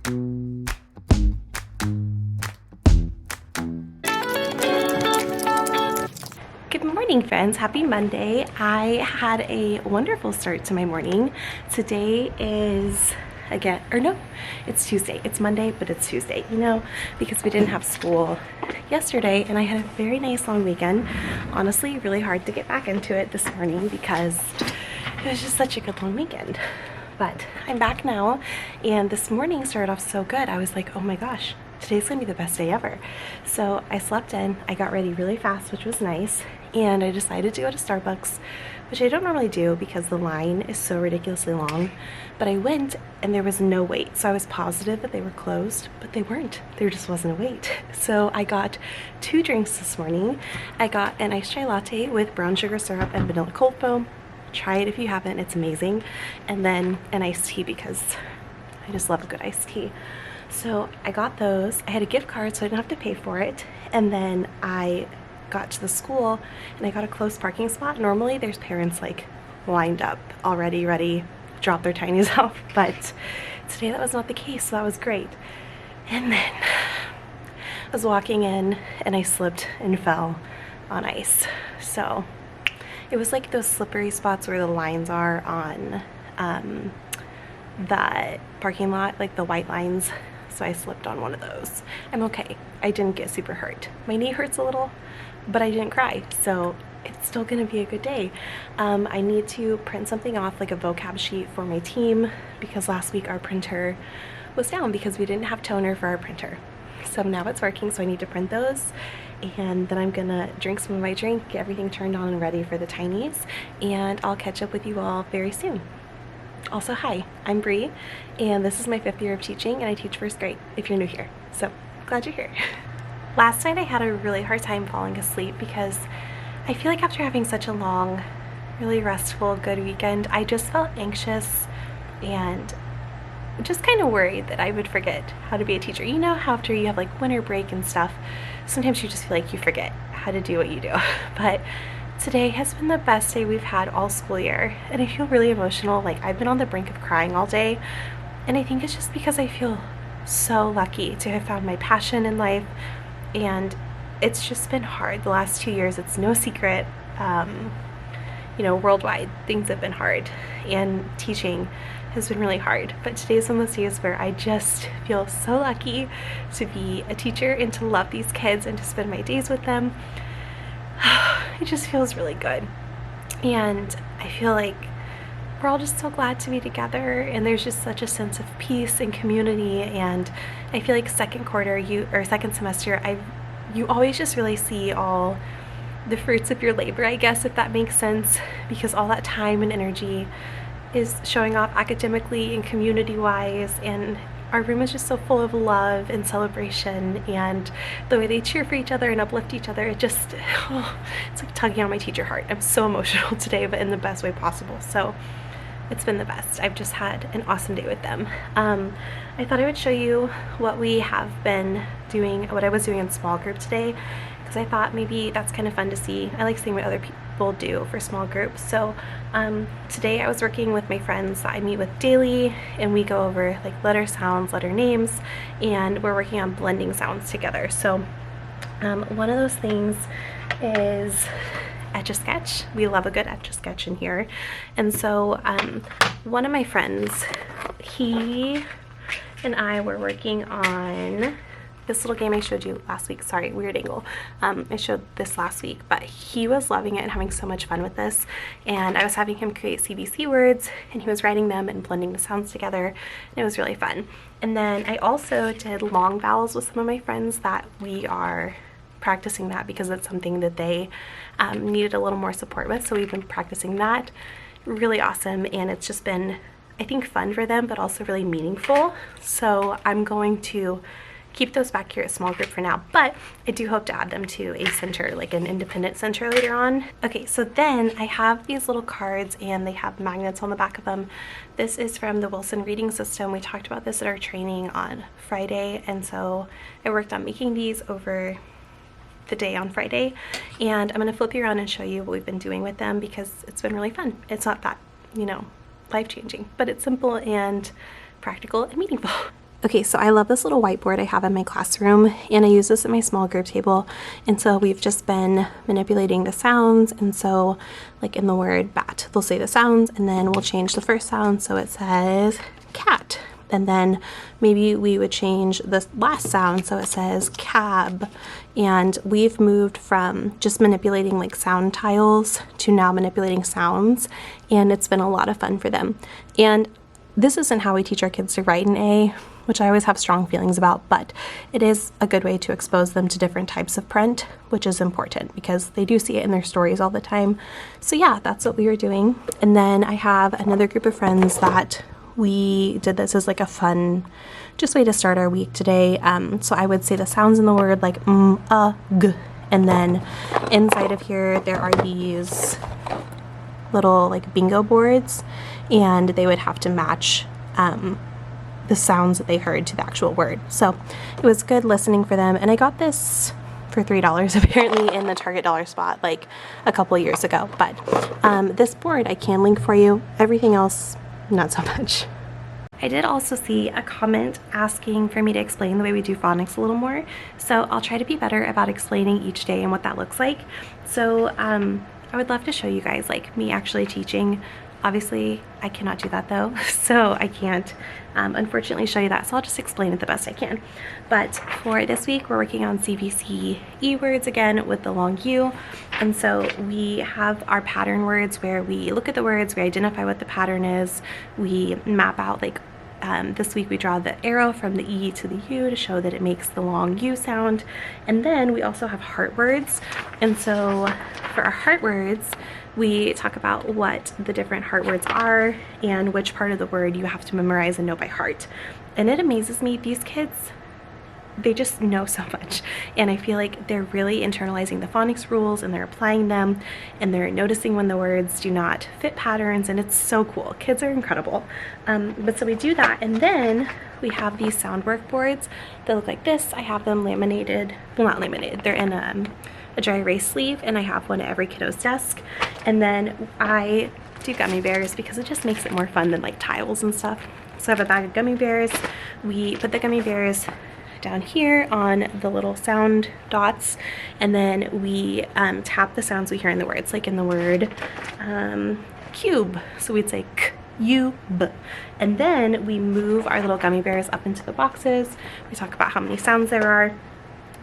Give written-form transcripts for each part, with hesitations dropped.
Good morning, friends. Happy Monday. I had a wonderful start to my morning. Today is it's Tuesday. It's Monday, but it's Tuesday, because we didn't have school yesterday and I had a very nice long weekend. Honestly, really hard to get back into it this morning because it was just such a good long weekend. But I'm back now, and this morning started off so good. I was like, oh my gosh, today's gonna be the best day ever. So I slept in, I got ready really fast, which was nice, and I decided to go to Starbucks, which I don't normally do because the line is so ridiculously long. But I went and there was no wait, so I was positive that they were closed, but they weren't. There just wasn't a wait. So I got 2 drinks this morning. I got an iced chai latte with brown sugar syrup and vanilla cold foam. Try it if you haven't, it's amazing. And then an iced tea because I just love a good iced tea. So I got those. I had a gift card so I didn't have to pay for it. And then I got to the school and I got a close parking spot. Normally there's parents like lined up already ready to drop their tinies off, but today that was not the case, so that was great. And then I was walking in and I slipped and fell on ice. So it was like those slippery spots where the lines are on that parking lot, like the white lines. So I slipped on one of those. I'm okay. I didn't get super hurt. My knee hurts a little, but I didn't cry. So it's still gonna be a good day. I need to print something off, like a vocab sheet for my team, because last week our printer was down because we didn't have toner for our printer. So now it's working, so I need to print those. And then I'm gonna drink some of my drink, get everything turned on and ready for the tinies, and I'll catch up with you all very soon. Also, hi, I'm Bree, and this is my 5th year of teaching, and I teach 1st grade if you're new here. So glad you're here. Last night I had a really hard time falling asleep because I feel like after having such a long, really restful, good weekend, I just felt anxious and just kind of worried that I would forget how to be a teacher. You know how after you have like winter break and stuff, sometimes you just feel like you forget how to do what you do. But today has been the best day we've had all school year, and I feel really emotional. Like, I've been on the brink of crying all day, and I think it's just because I feel so lucky to have found my passion in life, and it's just been hard the last 2 years. It's no secret. Worldwide things have been hard, and teaching has been really hard, but today's one of those days where I just feel so lucky to be a teacher and to love these kids and to spend my days with them. It just feels really good, and I feel like we're all just so glad to be together, and there's just such a sense of peace and community. And I feel like second semester, you always just really see all the fruits of your labor, I guess, if that makes sense, because all that time and energy is showing off academically and community-wise, and our room is just so full of love and celebration, and the way they cheer for each other and uplift each other, it's like tugging on my teacher heart. I'm so emotional today, but in the best way possible. So it's been the best. I've just had an awesome day with them. I thought I would show you what I was doing in small group today, because I thought maybe that's kind of fun to see. I like seeing what other people do for small groups. So today I was working with my friends that I meet with daily, and we go over like letter sounds, letter names, and we're working on blending sounds together. So one of those things is Etch-a-Sketch. We love a good Etch-a-Sketch in here. And so one of my friends, he and I were working on this little game I showed you last week. Sorry, weird angle. I showed this last week, but he was loving it and having so much fun with this. And I was having him create CVC words, and he was writing them and blending the sounds together, and it was really fun. And then I also did long vowels with some of my friends that we are practicing that because it's something that they needed a little more support with. So we've been practicing that. Really awesome, and it's just been, I think, fun for them, but also really meaningful. So I'm going to keep those back here at small group for now, but I do hope to add them to a center, like an independent center later on. Okay, so then I have these little cards, and they have magnets on the back of them. This is from the Wilson Reading System. We talked about this at our training on Friday, and so I worked on making these over the day on Friday, and I'm going to flip you around and show you what we've been doing with them because it's been really fun. It's not that, life-changing, but it's simple and practical and meaningful. Okay, so I love this little whiteboard I have in my classroom, and I use this at my small group table. And so we've just been manipulating the sounds. And so like in the word bat, they'll say the sounds and then we'll change the first sound. So it says cat. And then maybe we would change the last sound. So it says cab. And we've moved from just manipulating like sound tiles to now manipulating sounds. And it's been a lot of fun for them. And this isn't how we teach our kids to write an A, which I always have strong feelings about, but it is a good way to expose them to different types of print, which is important because they do see it in their stories all the time. So yeah, that's what we were doing. And then I have another group of friends that we did this as like a fun, just way to start our week today. So I would say the sounds in the word like g, and then inside of here there are these little like bingo boards, and they would have to match the sounds that they heard to the actual word. So it was good listening for them. And I got this for $3 apparently in the Target dollar spot like a couple of years ago. But this board I can link for you. Everything else, not so much. I did also see a comment asking for me to explain the way we do phonics a little more. So I'll try to be better about explaining each day and what that looks like. So I would love to show you guys like me actually teaching. Obviously, I cannot do that though, so I can't unfortunately show you that, so I'll just explain it the best I can. But for this week, we're working on CVC words again with the long U, and so we have our pattern words where we look at the words, we identify what the pattern is, we map out like this week we draw the arrow from the E to the U to show that it makes the long U sound, and then we also have heart words, and so for our heart words, we talk about what the different heart words are and which part of the word you have to memorize and know by heart. And it amazes me, these kids, they just know so much. And I feel like they're really internalizing the phonics rules and they're applying them and they're noticing when the words do not fit patterns, and it's so cool. Kids are incredible. But so we do that, and then we have these sound work boards that look like this. I have them laminated, well not laminated, they're in a dry erase sleeve, and I have one at every kiddo's desk. And then I do gummy bears because it just makes it more fun than like tiles and stuff. So I have a bag of gummy bears. We put the gummy bears down here on the little sound dots, and then we tap the sounds we hear in the words, like in the word cube. So we'd say k, u, b. And then we move our little gummy bears up into the boxes. We talk about how many sounds there are.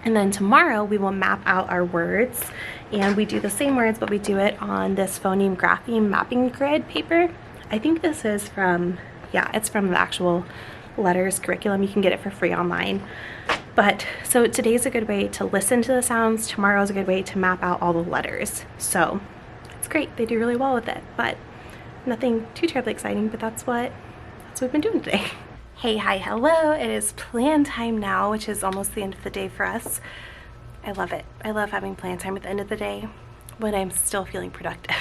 And then tomorrow we will map out our words, and we do the same words, but we do it on this phoneme grapheme mapping grid paper. I think this is from, yeah, it's from the actual letters curriculum. You can get it for free online. But so today's a good way to listen to the sounds. Tomorrow's a good way to map out all the letters. So it's great. They do really well with it, but nothing too terribly exciting, but that's what we've been doing today. Hey, hi, hello. It is plan time now, which is almost the end of the day for us. I love it. I love having plan time at the end of the day when I'm still feeling productive.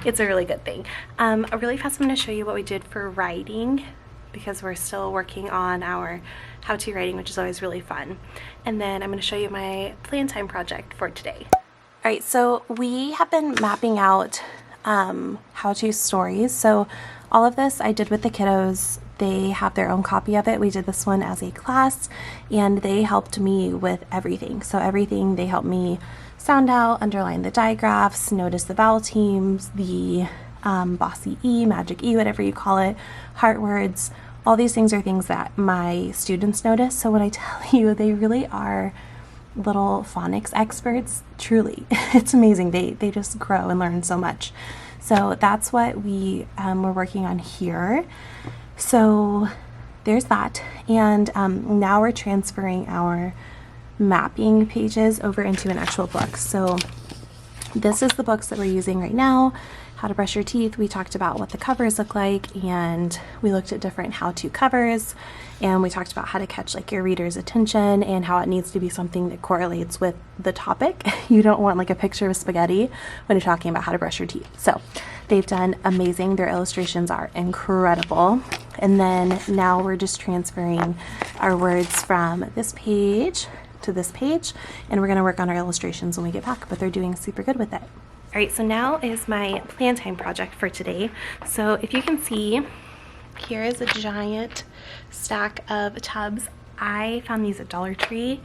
It's a really good thing. Really fast, I'm going to show you what we did for writing because we're still working on our how-to writing, which is always really fun. And then I'm going to show you my plan time project for today. All right, so we have been mapping out how-to stories. So all of this I did with the kiddos. They have their own copy of it. We did this one as a class, and they helped me with everything. So everything, they helped me sound out, underline the digraphs, notice the vowel teams, the bossy E, magic E, whatever you call it, heart words. All these things are things that my students notice. So when I tell you, they really are little phonics experts, truly. It's amazing. They just grow and learn so much. So that's what we were working on here. So there's that, and now we're transferring our mapping pages over into an actual book. So this is the books that we're using right now. How to Brush Your Teeth, we talked about what the covers look like, and we looked at different how-to covers, and we talked about how to catch like your reader's attention and how it needs to be something that correlates with the topic. You don't want like a picture of spaghetti when you're talking about how to brush your teeth. So they've done amazing. Their illustrations are incredible. And then now we're just transferring our words from this page to this page, and we're going to work on our illustrations when we get back, but they're doing super good with it. All right, so now is my plan time project for today. So if you can see, Here is a giant stack of tubs. I found these at Dollar Tree,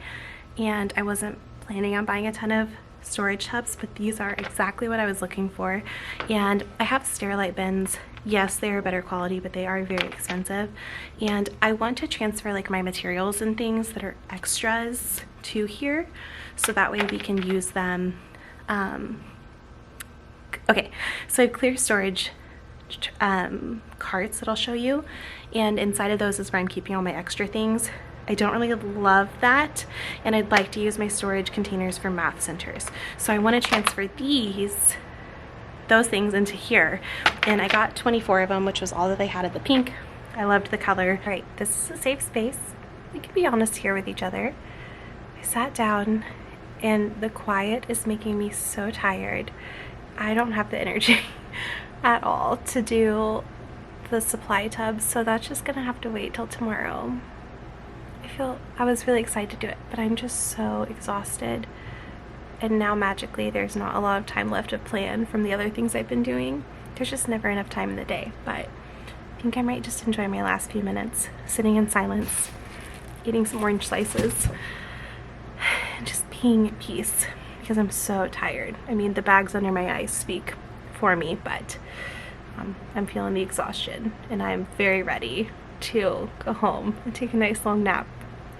and I wasn't planning on buying a ton of storage tubs, but these are exactly what I was looking for. And I have Sterilite bins. Yes, they are better quality, but they are very expensive. And I want to transfer like my materials and things that are extras to here, so that way we can use them. Okay, so I have clear storage carts that I'll show you, and inside of those is where I'm keeping all my extra things. I don't really love that, and I'd like to use my storage containers for math centers. So I want to transfer those things into here, and I got 24 of them, which was all that they had of the pink. I loved the color. All right, this is a safe space. We can be honest here with each other. I sat down, and the quiet is making me so tired. I don't have the energy at all to do the supply tubs, so that's just gonna have to wait till tomorrow. I was really excited to do it, but I'm just so exhausted, and now magically there's not a lot of time left to plan from the other things I've been doing. There's just never enough time in the day, but I think I might just enjoy my last few minutes sitting in silence, eating some orange slices, and just being at peace, because I'm so tired. I mean, the bags under my eyes speak for me, but I'm feeling the exhaustion, and I'm very ready to go home and take a nice long nap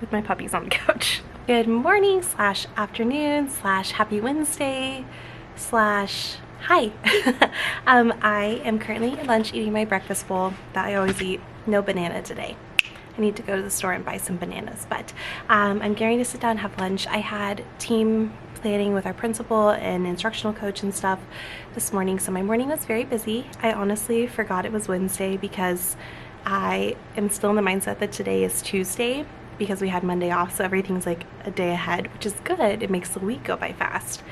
with my puppies on the couch. Good morning slash afternoon slash happy Wednesday slash hi. I am currently at lunch eating my breakfast bowl that I always eat. No banana today. I need to go to the store and buy some bananas, but I'm getting to sit down and have lunch. I had team planning with our principal and instructional coach and stuff this morning, so my morning was very busy. I honestly forgot it was Wednesday because I am still in the mindset that today is Tuesday because we had Monday off, so everything's like a day ahead, which is good. It makes the week go by fast.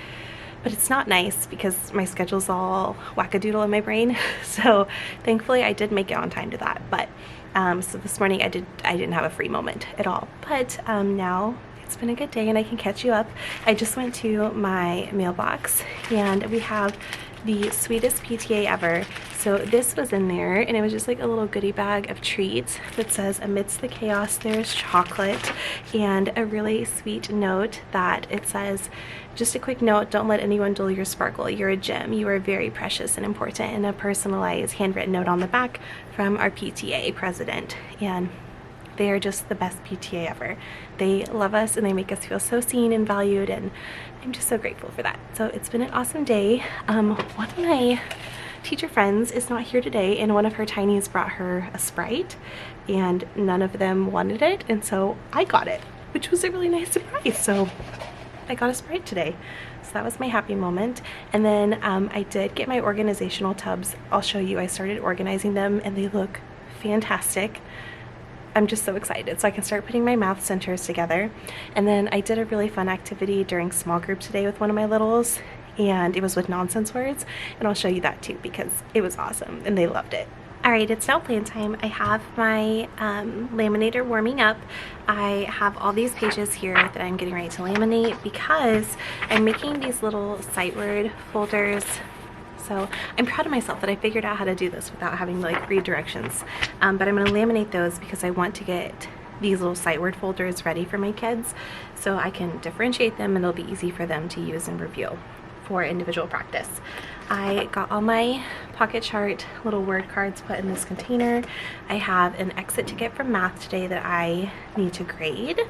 But it's not nice because my schedule's all wackadoodle in my brain. So thankfully I did make it on time to that. But so this morning I didn't have a free moment at all. But now it's been a good day and I can catch you up. I just went to my mailbox and we have the sweetest PTA ever. So this was in there, and it was just like a little goodie bag of treats that says, amidst the chaos there's chocolate, and a really sweet note that it says, just a quick note, don't let anyone dull your sparkle. You're a gem. You are very precious and important, and a personalized handwritten note on the back from our PTA president. And they are just the best PTA ever. They love us and they make us feel so seen and valued, and I'm just so grateful for that. So it's been an awesome day. One of my teacher friends is not here today, and one of her tinies brought her a Sprite, and none of them wanted it, and so I got it, which was a really nice surprise. So I got a Sprite today. So that was my happy moment. And then I did get my organizational tubs. I'll show you. I started organizing them and they look fantastic. I'm just so excited, so I can start putting my math centers together. And then I did a really fun activity during small group today with one of my littles, and it was with nonsense words, and I'll show you that too because it was awesome and they loved it. Alright, it's now plan time. I have my laminator warming up. I have all these pages here that I'm getting ready to laminate because I'm making these little sight word folders. So I'm proud of myself that I figured out how to do this without having to like read directions. But I'm going to laminate those because I want to get these little sight word folders ready for my kids so I can differentiate them and it'll be easy for them to use and review for individual practice. I got all my pocket chart little word cards put in this container. I have an exit ticket from math today that I need to grade.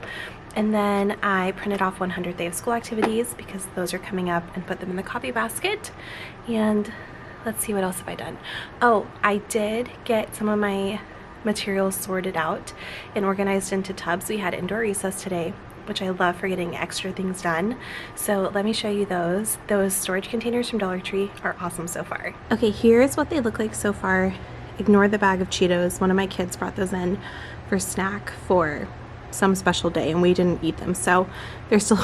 And then I printed off 100th day of school activities because those are coming up, and put them in the copy basket. And let's see, what else have I done? Oh, I did get some of my materials sorted out and organized into tubs. We had indoor recess today, which I love for getting extra things done. So let me show you those. Those storage containers from Dollar Tree are awesome so far. Okay, here's what they look like so far. Ignore the bag of Cheetos. One of my kids brought those in for snack for some special day and we didn't eat them, so they're still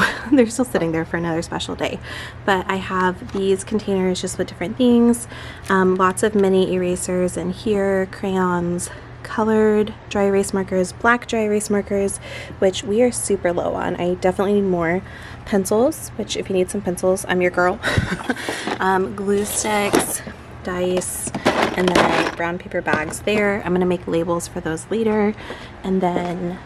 sitting there for another special day. But I have these containers just with different things, lots of mini erasers in here, crayons, colored dry erase markers, black dry erase markers, which we are super low on. I definitely need more. Pencils, which if you need some pencils, I'm your girl. Glue sticks, dice, and then brown paper bags there. I'm gonna make labels for those later. And then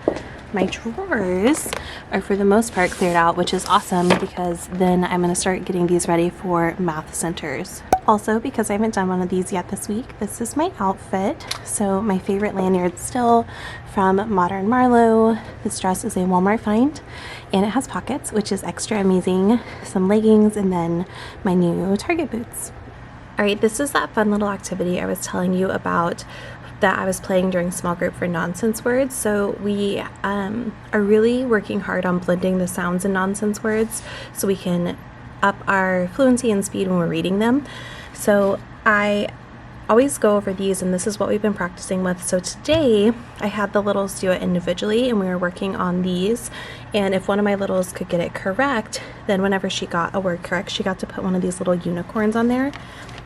my drawers are for the most part cleared out, which is awesome because then I'm gonna start getting these ready for math centers. Also, because I haven't done one of these yet this week, this is my outfit. So my favorite lanyard still from Modern Marlowe. This dress is a Walmart find and it has pockets, which is extra amazing. Some leggings and then my new Target boots. All right, this is that fun little activity I was telling you about that I was playing during small group for nonsense words. So we are really working hard on blending the sounds in nonsense words so we can up our fluency and speed when we're reading them. So I always go over these, and this is what we've been practicing with. So today I had the littles do it individually and we were working on these, and if one of my littles could get it correct, then whenever she got a word correct, she got to put one of these little unicorns on there.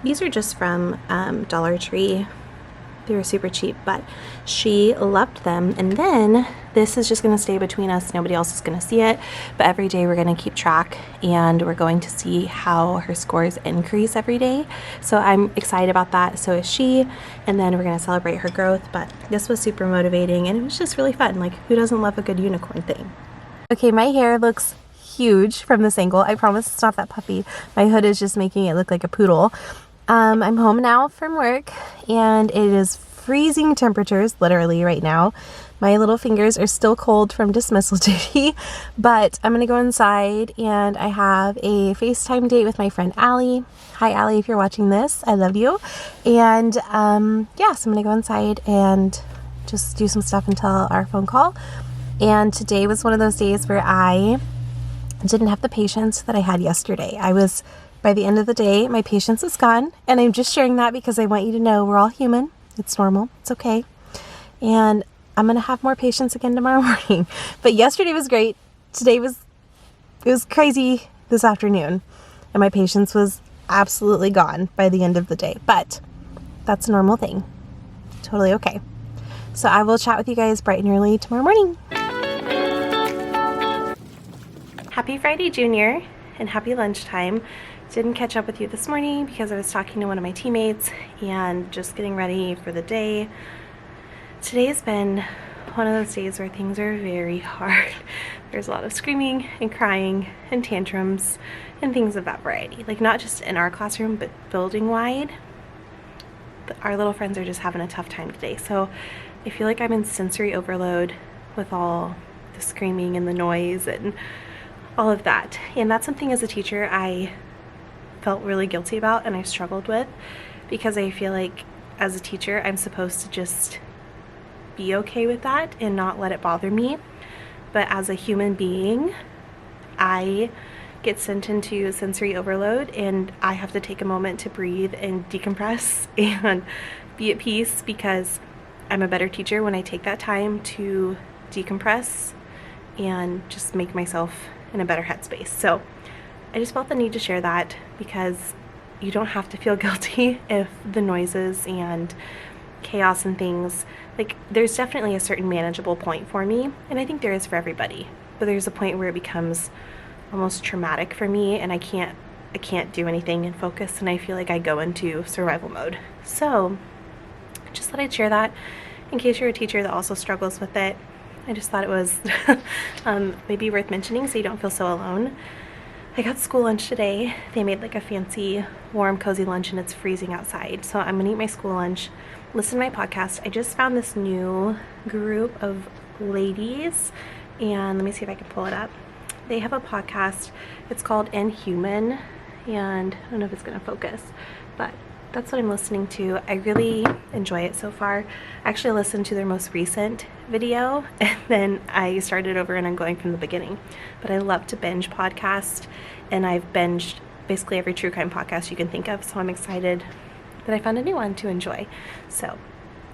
These are just from Dollar Tree. They were super cheap, but she loved them. And then this is just going to stay between us. Nobody else is going to see it, but every day we're going to keep track and we're going to see how her scores increase every day. So I'm excited about that. So is she. And then we're going to celebrate her growth. But this was super motivating and it was just really fun. Like, who doesn't love a good unicorn thing? Okay, my hair looks huge from this angle. I promise it's not that puffy. My hood is just making it look like a poodle. I'm home now from work and it is freezing temperatures literally right now. My little fingers are still cold from dismissal duty, but I'm gonna go inside and I have a FaceTime date with my friend Allie. Hi Allie, if you're watching this, I love you. And yeah, so I'm gonna go inside and just do some stuff until our phone call. And today was one of those days where I didn't have the patience that I had yesterday. By the end of the day, my patience is gone, and I'm just sharing that because I want you to know we're all human. It's normal. It's okay. And I'm going to have more patience again tomorrow morning. But yesterday was great. Today it was crazy this afternoon, and my patience was absolutely gone by the end of the day. But that's a normal thing. Totally okay. So I will chat with you guys bright and early tomorrow morning. Happy Friday, Junior, and happy lunchtime. Didn't catch up with you this morning because I was talking to one of my teammates and just getting ready for the day. Today's been one of those days where things are very hard. There's a lot of screaming and crying and tantrums and things of that variety. Like, not just in our classroom, but building wide. Our little friends are just having a tough time today. So I feel like I'm in sensory overload with all the screaming and the noise and all of that. And that's something as a teacher I felt really guilty about and I struggled with, because I feel like as a teacher I'm supposed to just be okay with that and not let it bother me. But as a human being, I get sent into sensory overload and I have to take a moment to breathe and decompress and be at peace, because I'm a better teacher when I take that time to decompress and just make myself in a better headspace. So I just felt the need to share that, because you don't have to feel guilty if the noises and chaos and things, like, there's definitely a certain manageable point for me, and I think there is for everybody, but there's a point where it becomes almost traumatic for me and I can't do anything and focus, and I feel like I go into survival mode. So I just thought I'd share that in case you're a teacher that also struggles with it. I just thought it was maybe worth mentioning so you don't feel so alone. I got school lunch today. They made like a fancy, warm, cozy lunch and it's freezing outside. So I'm gonna eat my school lunch, listen to my podcast. I just found this new group of ladies, and let me see if I can pull it up. They have a podcast. It's called Inhuman, and I don't know if it's gonna focus, but that's what I'm listening to. I really enjoy it so far. I actually listened to their most recent video and then I started over and I'm going from the beginning. But I love to binge podcast, and I've binged basically every true crime podcast you can think of, so I'm excited that I found a new one to enjoy. So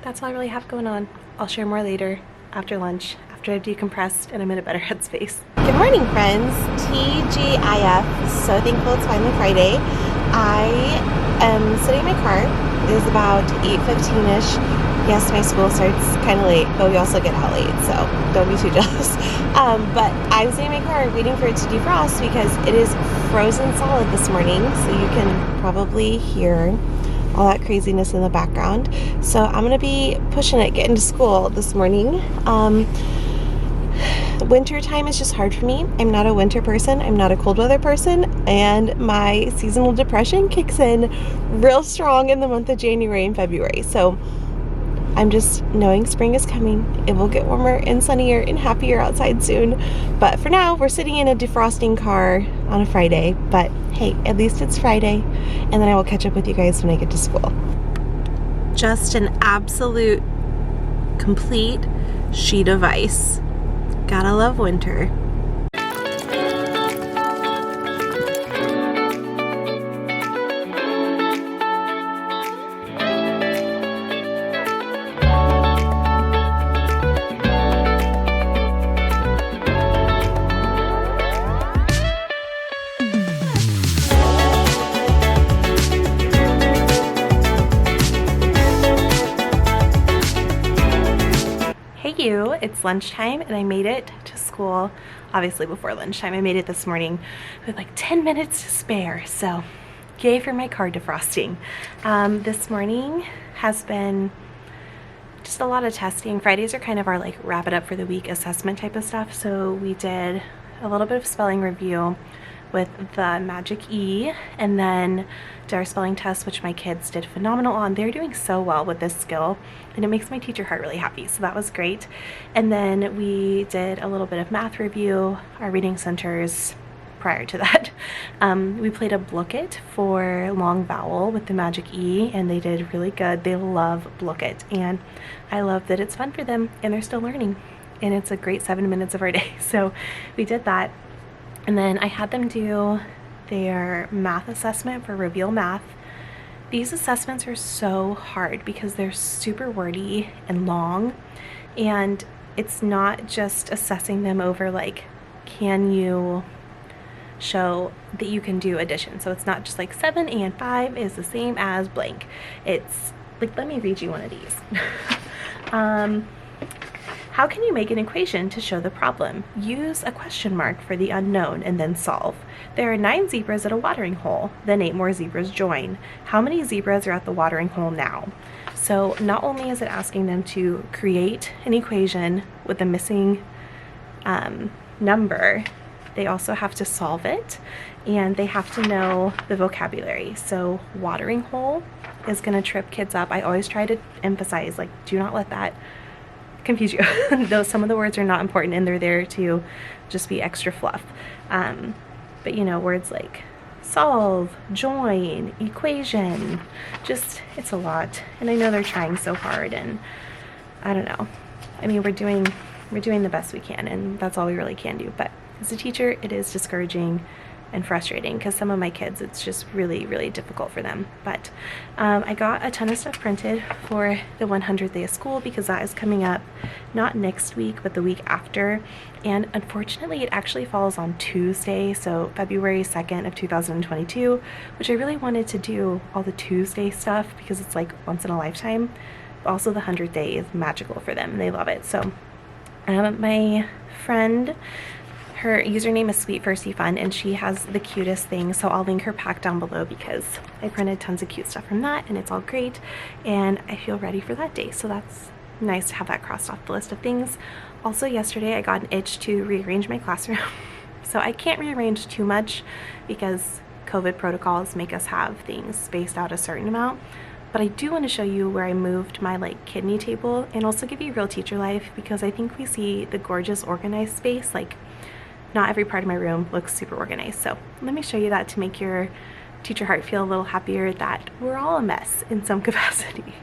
that's all I really have going on. I'll share more later after lunch, after I've decompressed and I'm in a better headspace. Good morning, friends. TGIF. So thankful it's finally Friday. I am sitting in my car. It is about 8:15ish. Yes, my school starts kind of late, but we also get out late, so don't be too jealous. But I was sitting in my car waiting for it to defrost because it is frozen solid this morning, so you can probably hear all that craziness in the background. So I'm gonna be pushing it, getting to school this morning. Winter time is just hard for me. I'm not a winter person. I'm not a cold weather person, and my seasonal depression kicks in real strong in the month of January and February. So I'm just knowing spring is coming. It will get warmer and sunnier and happier outside soon. But for now, we're sitting in a defrosting car on a Friday. But hey, at least it's Friday. And then I will catch up with you guys when I get to school. Just an absolute, complete sheet of ice. Gotta love winter. It's lunchtime and I made it to school, obviously before lunchtime. I made it this morning with like 10 minutes to spare, so yay for my car defrosting. This morning has been just a lot of testing. Fridays are kind of our like wrap it up for the week assessment type of stuff, so we did a little bit of spelling review with the Magic E, and then did our spelling test, which my kids did phenomenal on. They're doing so well with this skill, and it makes my teacher heart really happy, so that was great. And then we did a little bit of math review, our reading centers prior to that. We played a Blook-It for long vowel with the Magic E, and they did really good. They love Blook-It, and I love that it's fun for them, and they're still learning, and it's a great 7 minutes of our day. So we did that. And then I had them do their math assessment for Reveal Math. These assessments are so hard because they're super wordy and long, and it's not just assessing them over like, can you show that you can do addition? So it's not just like 7 and 5 is the same as blank. It's like, let me read you one of these. How can you make an equation to show the problem? Use a question mark for the unknown and then solve. There are 9 zebras at a watering hole, then 8 more zebras join. How many zebras are at the watering hole now? So not only is it asking them to create an equation with a missing number, they also have to solve it, and they have to know the vocabulary. So watering hole is gonna trip kids up. I always try to emphasize, like, do not let that confuse you. Though some of the words are not important and they're there to just be extra fluff. But you know, words like solve, join, equation, just, it's a lot. And I know they're trying so hard, and I don't know. I mean, we're doing the best we can, and that's all we really can do. But as a teacher, it is discouraging and frustrating because some of my kids, it's just really, really difficult for them. But I got a ton of stuff printed for the 100th day of school because that is coming up not next week but the week after, and unfortunately it actually falls on Tuesday, so February 2nd of 2022, which I really wanted to do all the Tuesday stuff because it's like once in a lifetime, but also the 100th day is magical for them and they love it. So my friend, her username is Sweet Firsty Fun, and she has the cutest thing, so I'll link her pack down below because I printed tons of cute stuff from that and it's all great, and I feel ready for that day, so that's nice to have that crossed off the list of things. Also yesterday I got an itch to rearrange my classroom. So I can't rearrange too much because COVID protocols make us have things spaced out a certain amount, but I do want to show you where I moved my like kidney table and also give you real teacher life, because I think we see the gorgeous organized space, like not every part of my room looks super organized. So let me show you that to make your teacher heart feel a little happier that we're all a mess in some capacity.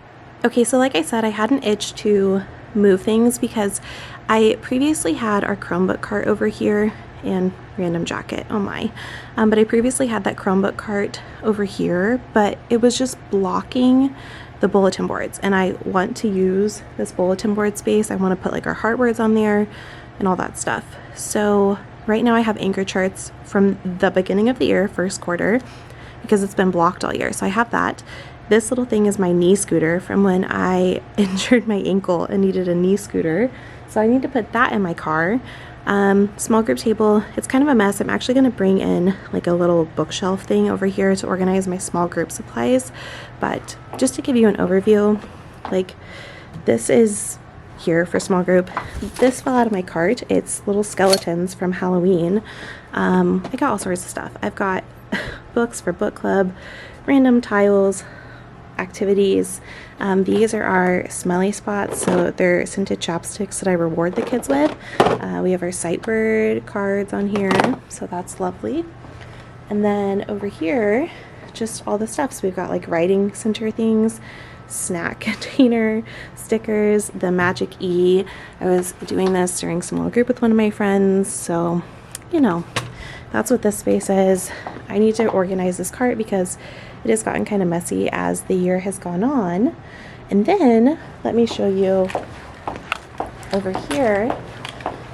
Okay, so like I said, I had an itch to move things because I previously had our Chromebook cart over here, and random jacket, oh my. But I previously had that Chromebook cart over here, but it was just blocking the bulletin boards, and I want to use this bulletin board space. I want to put like our heart words on there and all that stuff. So right now I have anchor charts from the beginning of the year, first quarter, because it's been blocked all year. So I have that. This little thing is my knee scooter from when I injured my ankle and needed a knee scooter. So I need to put that in my car. Small group table, it's kind of a mess. I'm actually going to bring in like a little bookshelf thing over here to organize my small group supplies. But just to give you an overview, like this is here for small group. This fell out of my cart. It's little skeletons from Halloween. I got all sorts of stuff. I've got books for book club, random tiles, activities. These are our smelly spots, so they're scented chapsticks that I reward the kids with. We have our sight word cards on here, so that's lovely. And then over here, just all the stuff. So we've got like writing center things, snack container, stickers, the magic E. I was doing this during small group with one of my friends, so you know, that's what this space is. I need to organize this cart because it has gotten kind of messy as the year has gone on. And then let me show you over here,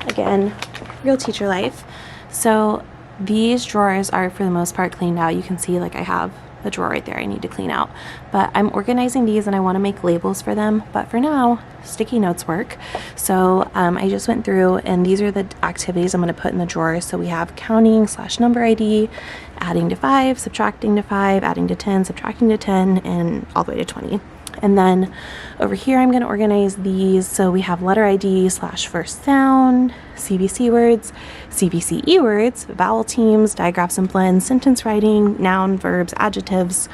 again, real teacher life. So these drawers are for the most part cleaned out. You can see like I have a drawer right there I need to clean out, but I'm organizing these and I want to make labels for them, but for now sticky notes work. So I just went through and these are the activities I'm going to put in the drawer. So we have counting / number ID, adding to 5, subtracting to 5, adding to 10, subtracting to 10, and all the way to 20. And then over here I'm going to organize these. So we have letter ID / first sound, CBC words, CBCE words, vowel teams, digraphs and blends, sentence writing, noun, verbs, adjectives.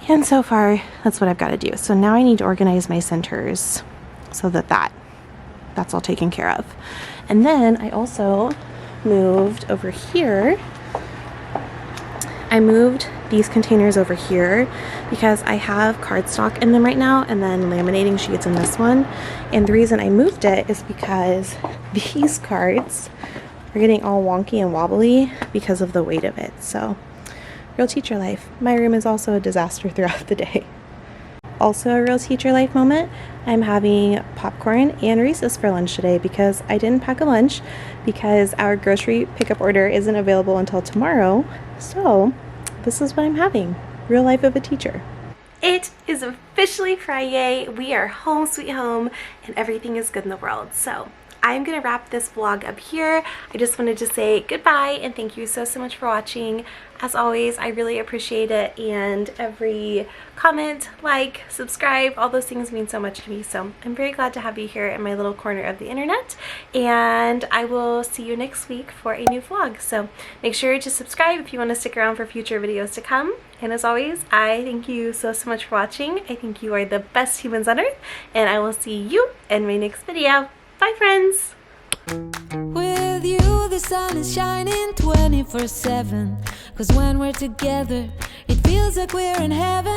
And so far that's what I've got to do. So now I need to organize my centers so that's all taken care of. And then I also moved over here. I moved these containers over here because I have cardstock in them right now and then laminating sheets in this one. And the reason I moved it is because these cards are getting all wonky and wobbly because of the weight of it. So real teacher life. My room is also a disaster throughout the day. Also a real teacher life moment, I'm having popcorn and Reese's for lunch today because I didn't pack a lunch because our grocery pickup order isn't available until tomorrow. So this is what I'm having. Real life of a teacher. It is officially Friday. We are home sweet home and everything is good in the world. So I'm gonna wrap this vlog up here. I just wanted to say goodbye and thank you so much for watching. As always, I really appreciate it, and every comment, like, subscribe, all those things mean so much to me. So I'm very glad to have you here in my little corner of the internet, and I will see you next week for a new vlog. So make sure to subscribe if you want to stick around for future videos to come. And as always, I thank you so much for watching. I think you are the best humans on earth, and I will see you in my next video. Bye, friends! With you, the sun is shining 24/7. 'Cause when we're together, it feels like we're in heaven.